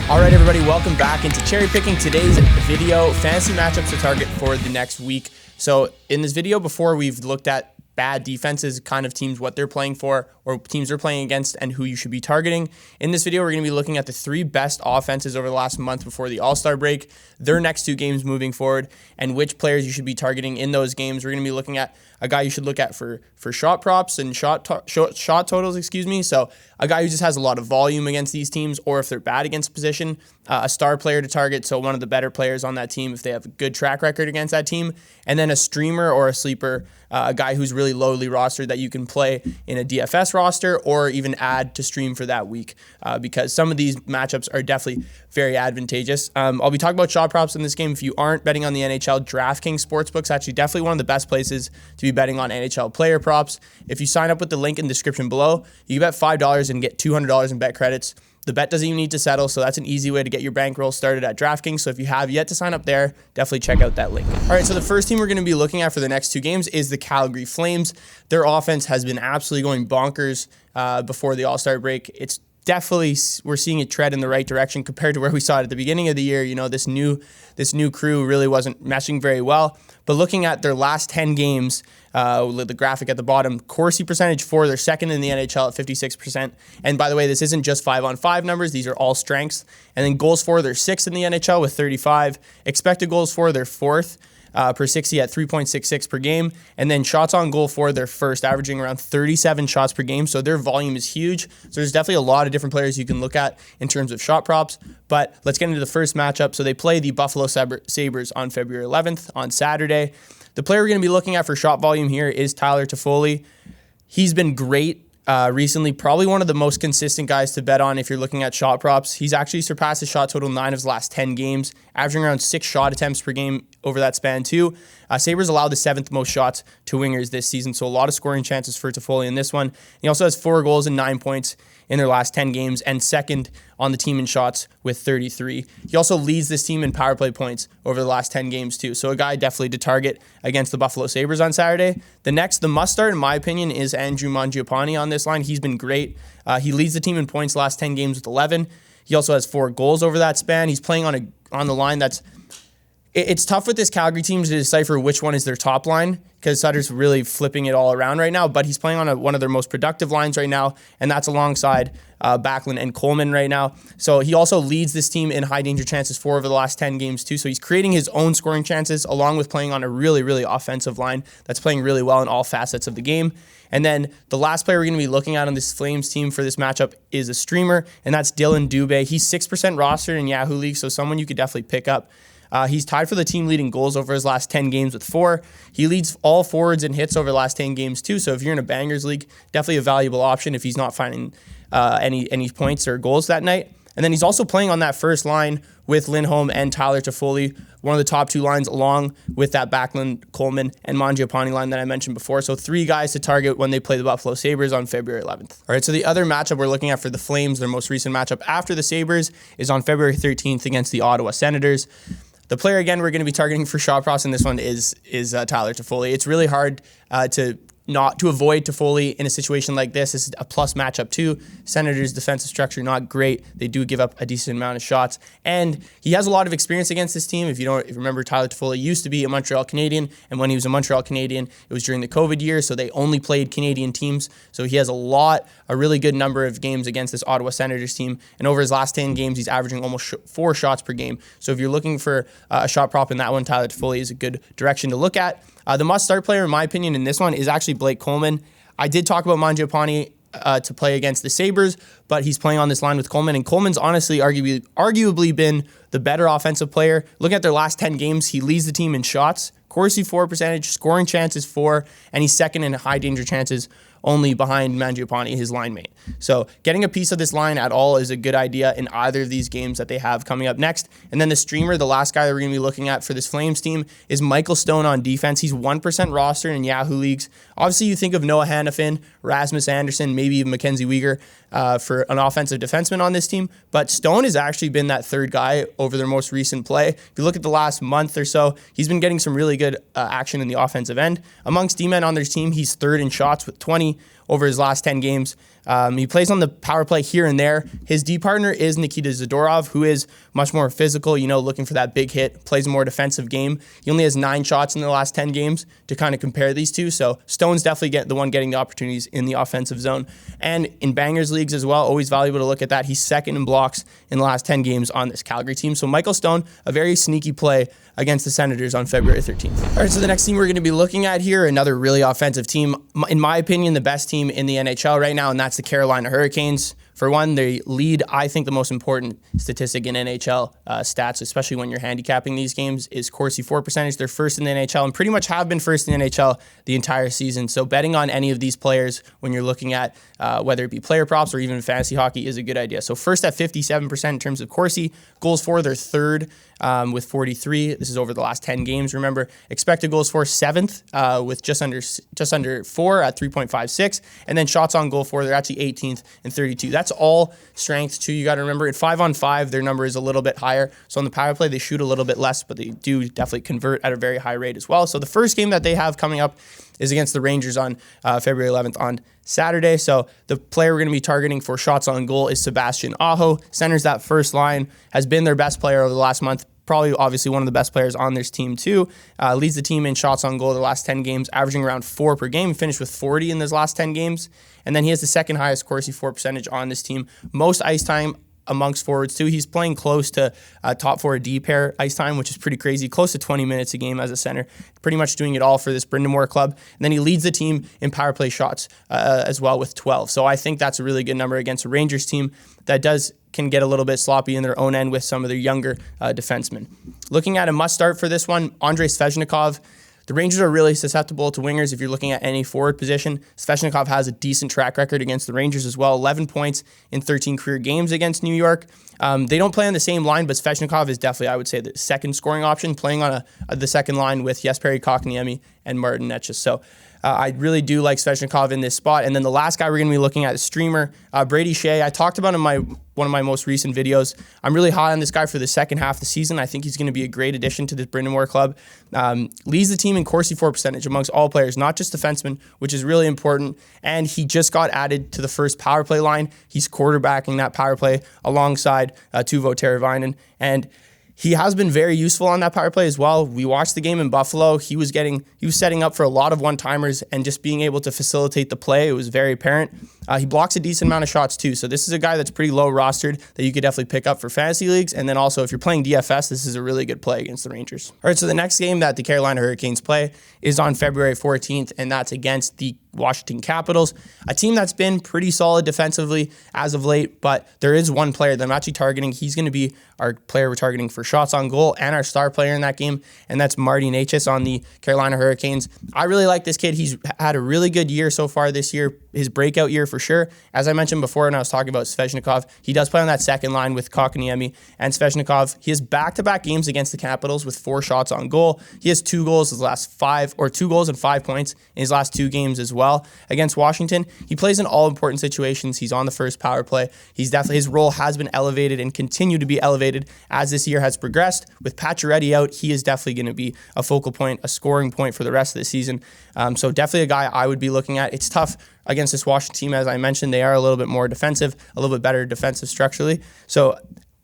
All right, everybody, welcome back into Cherry Picking. Today's video, fantasy matchups to target for the next week. So in this video before, we've looked at bad defenses, kind of teams, what they're playing for, or teams they're playing against, and who you should be targeting. In this video, we're going to be looking at the three best offenses over the last month before the All-Star break, their next two games moving forward, and which players you should be targeting in those games. We're going to be looking at a guy you should look at for shot props and shot totals, So a guy who just has a lot of volume against these teams, or if they're bad against position, a star player to target, so one of the better players on that team if they have a good track record against that team, and then a streamer or a sleeper, a guy who's really lowly rostered that you can play in a DFS roster or even add to stream for that week, because some of these matchups are definitely very advantageous. I'll be talking about shot props in this game. If you aren't betting on the NHL, DraftKings Sportsbook's actually definitely one of the best places to be betting on NHL player props. If you sign up with the link in the description below, you can bet $5 and get $200 in bet credits. The bet doesn't even need to settle, so that's an easy way to get your bankroll started at DraftKings. So if you have yet to sign up there, definitely check out that link. All right, so the first team we're going to be looking at for the next two games is the Calgary Flames. Their offense has been absolutely going bonkers before the All-Star break. It's definitely, we're seeing it tread in the right direction compared to where we saw it at the beginning of the year. You know, this new crew really wasn't meshing very well. But looking at their last 10 games, the graphic at the bottom, Corsi percentage for, they're second in the NHL at 56%. And by the way, this isn't just 5-on-5 numbers. These are all strengths. And then goals for, they're sixth in the NHL with 35. Expected goals for, they're fourth per 60 at 3.66 per game. And then shots on goal for, they're first, averaging around 37 shots per game. So their volume is huge. So there's definitely a lot of different players you can look at in terms of shot props. But let's get into the first matchup. So they play the Buffalo Sabres on February 11th on Saturday. The player we're going to be looking at for shot volume here is Tyler Toffoli. He's been great recently, probably one of the most consistent guys to bet on if you're looking at shot props. He's actually surpassed his shot total 9 of his last 10 games, averaging around 6 shot attempts per game over that span too. Sabres allowed the 7th most shots to wingers this season, so a lot of scoring chances for Toffoli in this one. He also has 4 goals and 9 points in their last 10 games and second on the team in shots with 33. He also leads this team in power play points over the last 10 games too. So a guy definitely to target against the Buffalo Sabres on Saturday. The must start, in my opinion, is Andrew Mangiapane on this line. He's been great. He leads the team in points the last 10 games with 11. He also has 4 goals over that span. He's playing on the line that's... It's tough with this Calgary team to decipher which one is their top line because Sutter's really flipping it all around right now, but he's playing on one of their most productive lines right now, and that's alongside Backlund and Coleman right now. So he also leads this team in high danger chances for over the last 10 games too. So he's creating his own scoring chances along with playing on a really, really offensive line that's playing really well in all facets of the game. And then the last player we're going to be looking at on this Flames team for this matchup is a streamer, and that's Dylan Dubé. He's 6% rostered in Yahoo League, so someone you could definitely pick up. He's tied for the team leading goals over his last 10 games with 4. He leads all forwards in hits over the last 10 games too. So if you're in a bangers league, definitely a valuable option if he's not finding any points or goals that night. And then he's also playing on that first line with Lindholm and Tyler Toffoli, one of the top 2 lines along with that Backlund, Coleman, and Mangiapane line that I mentioned before. So 3 guys to target when they play the Buffalo Sabres on February 11th. All right, so the other matchup we're looking at for the Flames, their most recent matchup after the Sabres, is on February 13th against the Ottawa Senators. The player, again, we're going to be targeting for shot props in this one is Tyler Toffoli. It's really hard to avoid Toffoli in a situation like this. This is a plus matchup too. Senators' defensive structure not great. They do give up a decent amount of shots, and he has a lot of experience against this team. If you remember, Tyler Toffoli used to be a Montreal Canadian, and when he was a Montreal Canadian, it was during the COVID year, so they only played Canadian teams. So he has a really good number of games against this Ottawa Senators team, and over his last 10 games, he's averaging almost 4 shots per game. So if you're looking for a shot prop in that one, Tyler Toffoli is a good direction to look at. The must-start player, in my opinion, in this one is actually Blake Coleman. I did talk about Mangiapane to play against the Sabres, but he's playing on this line with Coleman, and Coleman's honestly arguably been the better offensive player. Look at their last 10 games. He leads the team in shots, Corsi for percentage, scoring chances 4, and he's second in high danger chances only behind Mangiapane, his line mate. So getting a piece of this line at all is a good idea in either of these games that they have coming up next. And then the streamer, the last guy that we're going to be looking at for this Flames team is Michael Stone on defense. He's 1% rostered in Yahoo Leagues. Obviously, you think of Noah Hannafin, Rasmus Anderson, maybe even Mackenzie Weegar for an offensive defenseman on this team. But Stone has actually been that third guy over their most recent play. If you look at the last month or so, he's been getting some really good action in the offensive end. Amongst D-men on their team, he's third in shots with 20, over his last 10 games. He plays on the power play here and there. His D partner is Nikita Zadorov, who is much more physical, looking for that big hit, plays a more defensive game. He only has 9 shots in the last 10 games to kind of compare these two. So Stone's definitely the one getting the opportunities in the offensive zone. And in bangers leagues as well, always valuable to look at that. He's second in blocks in the last 10 games on this Calgary team. So Michael Stone, a very sneaky play against the Senators on February 13th. All right, so the next team we're going to be looking at here, another really offensive team. In my opinion, the best team in the NHL right now, and that's the Carolina Hurricanes. For one, they lead, I think the most important statistic in NHL stats, especially when you're handicapping these games, is Corsi for percentage. They're first in the NHL and pretty much have been first in the NHL the entire season. So betting on any of these players when you're looking at whether it be player props or even fantasy hockey is a good idea. So first at 57% in terms of Corsi. Goals for, they're third with 43. This is over the last 10 games, remember. Expected goals for, 7th with just under 4 at 3.56. And then shots on goal for, they're actually 18th and 32. That's all strength too. You got to remember at 5-on-5, their number is a little bit higher. So on the power play, they shoot a little bit less, but they do definitely convert at a very high rate as well. So the first game that they have coming up is against the Rangers on February 11th on Saturday. So the player we're going to be targeting for shots on goal is Sebastian Aho. Centers that first line, has been their best player over the last month. Probably obviously one of the best players on this team too. Leads the team in shots on goal the last 10 games, averaging around 4 per game. Finished with 40 in those last 10 games. And then he has the second highest Corsi for percentage on this team. Most ice time amongst forwards too. He's playing close to top 4 D pair ice time, which is pretty crazy. Close to 20 minutes a game as a center. Pretty much doing it all for this Brind'Amour Moore club. And then he leads the team in power play shots as well with 12. So I think that's a really good number against a Rangers team that can get a little bit sloppy in their own end with some of their younger defensemen. Looking at a must start for this one, Andrei Svechnikov. The Rangers are really susceptible to wingers if you're looking at any forward position. Svechnikov has a decent track record against the Rangers as well. 11 points in 13 career games against New York. They don't play on the same line, but Svechnikov is definitely, I would say, the second scoring option, playing on the second line with Jesperi Kotkaniemi and Martin Necas. So I really do like Svechnikov in this spot. And then the last guy we're going to be looking at is streamer Brady Shea. I talked about him in one of my most recent videos. I'm really high on this guy for the second half of the season. I think he's going to be a great addition to this Brind'Amour Moore club. Leads the team in Corsi for percentage amongst all players, not just defensemen, which is really important. And he just got added to the first power play line. He's quarterbacking that power play alongside Teuvo Teravainen. And he has been very useful on that power play as well. We watched the game in Buffalo. He was setting up for a lot of one-timers and just being able to facilitate the play. It was very apparent. He blocks a decent amount of shots too. So this is a guy that's pretty low rostered that you could definitely pick up for fantasy leagues. And then also if you're playing DFS, this is a really good play against the Rangers. All right, so the next game that the Carolina Hurricanes play is on February 14th, and that's against the Washington Capitals, a team that's been pretty solid defensively as of late, but there is one player that I'm actually targeting. He's going to be our player we're targeting for shots on goal and our star player in that game, and that's Marty Necas on the Carolina Hurricanes. I really like this kid. He's had a really good year so far this year, his breakout year for sure. As I mentioned before when I was talking about Svechnikov, he does play on that second line with Kotkaniemi and Svechnikov. He has back-to-back games against the Capitals with 4 shots on goal. He has 2 goals and 5 points in his last 2 games as well. Against Washington, he plays in all important situations. He's on the first power play. His role has been elevated and continue to be elevated as this year has progressed. With Pacioretty out, he is definitely going to be a focal point, a scoring point for the rest of the season. So definitely a guy I would be looking at. It's tough against this Washington team. As I mentioned, they are a little bit more defensive, a little bit better defensive structurally. So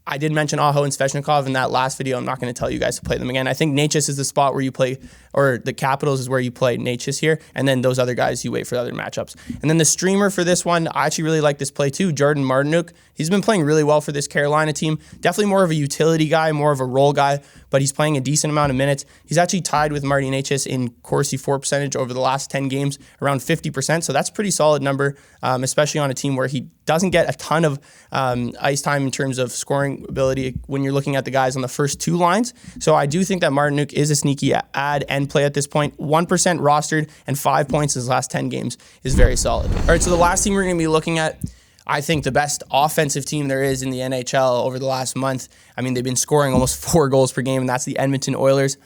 I did mention Aho and Svechnikov in that last video. I'm not going to tell you guys to play them again. I think Necas is the spot where you play, or the Capitals is where you play Necas here, and then those other guys you wait for the other matchups. And then the streamer for this one, I actually really like this play too, Jordan Martinook. He's been playing really well for this Carolina team. Definitely more of a utility guy, more of a role guy, but he's playing a decent amount of minutes. He's actually tied with Marty Necas in Corsi for percentage over the last 10 games, around 50%. So that's a pretty solid number, especially on a team where he doesn't get a ton of ice time in terms of scoring ability when you're looking at the guys on the first 2 lines. So I do think that Martinook is a sneaky add and play at this point. 1% rostered and 5 points in his last 10 games is very solid. All right, so the last team we're going to be looking at, I think the best offensive team there is in the NHL over the last month. I mean, they've been scoring almost 4 goals per game, and that's the Edmonton Oilers.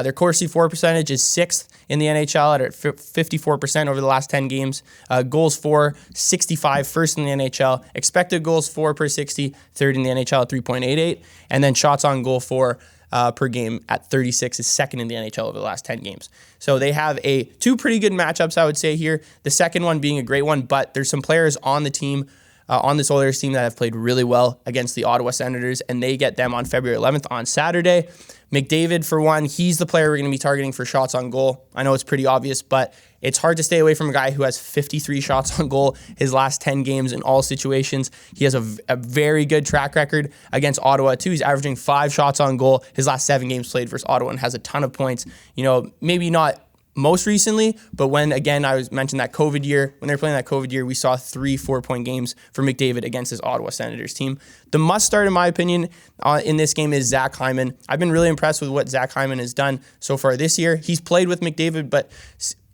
Their Corsi for percentage is 6th in the NHL at 54% over the last 10 games. Goals for, 65, first in the NHL. Expected goals for per 60, third in the NHL at 3.88. And then shots on goal for, per game at 36 is second in the NHL over the last 10 games. So they have two pretty good matchups, I would say here. The second one being a great one, but there's some players on the team, on this Oilers team, that have played really well against the Ottawa Senators, and they get them on February 11th on Saturday. McDavid, for one, he's the player we're going to be targeting for shots on goal. I know it's pretty obvious, but it's hard to stay away from a guy who has 53 shots on goal his last 10 games in all situations. He has a very good track record against Ottawa, too. He's averaging 5 shots on goal his last 7 games played versus Ottawa and has a ton of points. You know, maybe not most recently, but when, again, I mentioned that COVID year, when they were playing that COVID year, we saw 3 4-point games for McDavid against this Ottawa Senators team. The must start, in my opinion, in this game is Zach Hyman. I've been really impressed with what Zach Hyman has done so far this year. He's played with McDavid, but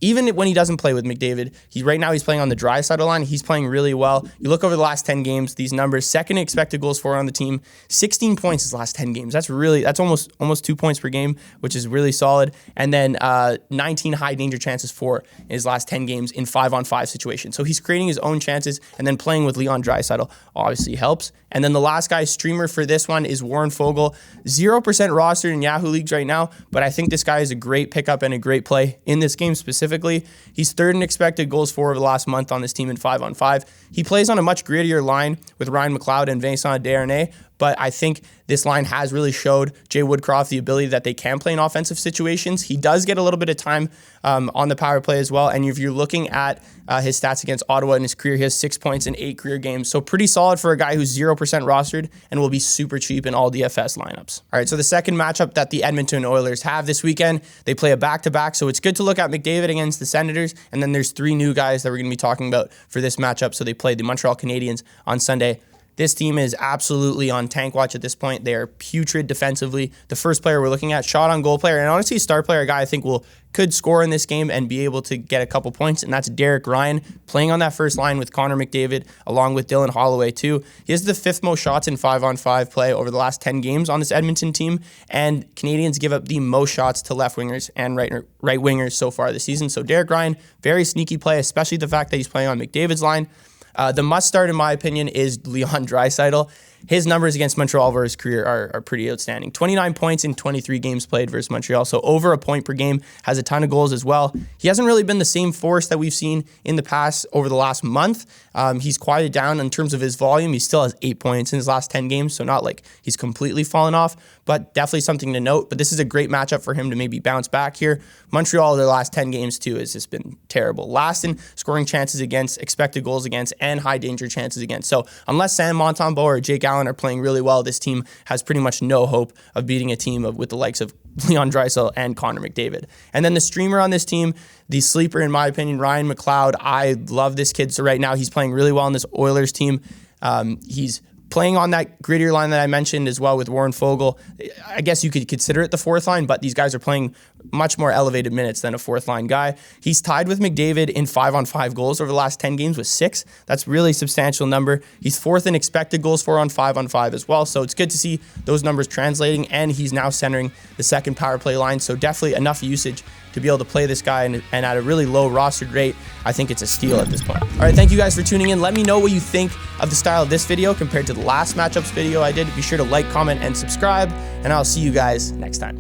even when he doesn't play with McDavid, right now he's playing on the Draisaitl line. He's playing really well. You look over the last 10 games, these numbers: second expected goals for on the team, 16 points his last 10 games. That's almost 2 points per game, which is really solid. And then 19 high danger chances for in his last 10 games in 5-on-5 situations. So he's creating his own chances, and then playing with Leon Draisaitl obviously helps. And then the last guy, streamer for this one, is Warren Foegele. 0% rostered in Yahoo leagues right now, but I think this guy is a great pickup and a great play in this game specifically. He's third in expected goals for over the last month on this team in 5-on-5. He plays on a much grittier line with Ryan McLeod and Vincent Desharnais, but I think this line has really showed Jay Woodcroft the ability that they can play in offensive situations. He does get a little bit of time on the power play as well, and if you're looking at his stats against Ottawa in his career, he has 6 points in 8 career games, so pretty solid for a guy who's 0% rostered and will be super cheap in all DFS lineups. All right, so the second matchup that the Edmonton Oilers have this weekend, they play a back-to-back, so it's good to look at McDavid against the Senators, and then there's 3 new guys that we're going to be talking about for this matchup. So they play the Montreal Canadiens on Sunday. This team is absolutely on tank watch at this point. They are putrid defensively. The first player we're looking at, shot on goal player, and honestly a star player, a guy I think could score in this game and be able to get a couple points, and that's Derek Ryan, playing on that first line with Connor McDavid, along with Dylan Holloway too. He has the 5th most shots in 5-on-5 play over the last 10 games on this Edmonton team, and Canadians give up the most shots to left wingers and right wingers so far this season. So Derek Ryan, very sneaky play, especially the fact that he's playing on McDavid's line. The must start, in my opinion, is Leon Draisaitl. His numbers against Montreal over his career are pretty outstanding. 29 points in 23 games played versus Montreal, so over a point per game, has a ton of goals as well. He hasn't really been the same force that we've seen in the past over the last month. He's quieted down in terms of his volume. He still has 8 points in his last 10 games, so not like he's completely fallen off, but definitely something to note. But this is a great matchup for him to maybe bounce back here. Montreal, their last 10 games too, has just been terrible. Last in scoring chances against, expected goals against, and high danger chances against. So unless Sam Montembeault or Jake Allen are playing really well, this team has pretty much no hope of beating a team with the likes of Leon Draisaitl and Connor McDavid. And then the streamer on this team, the sleeper in my opinion, Ryan McLeod. I love this kid. So right now he's playing really well on this Oilers team. He's playing on that grittier line that I mentioned as well with Warren Foegele. I guess you could consider it the 4th line, but these guys are playing much more elevated minutes than a 4th line guy. He's tied with McDavid in 5-on-5 goals over the last 10 games with 6. That's really substantial number. He's 4th in expected goals for on 5-on-5 as well. So it's good to see those numbers translating, and he's now centering the second power play line. So definitely enough usage to be able to play this guy and at a really low rostered rate. I think it's a steal at this point. All right, thank you guys for tuning in. Let me know what you think of the style of this video compared to the last matchups video I did. Be sure to like, comment, and subscribe, and I'll see you guys next time.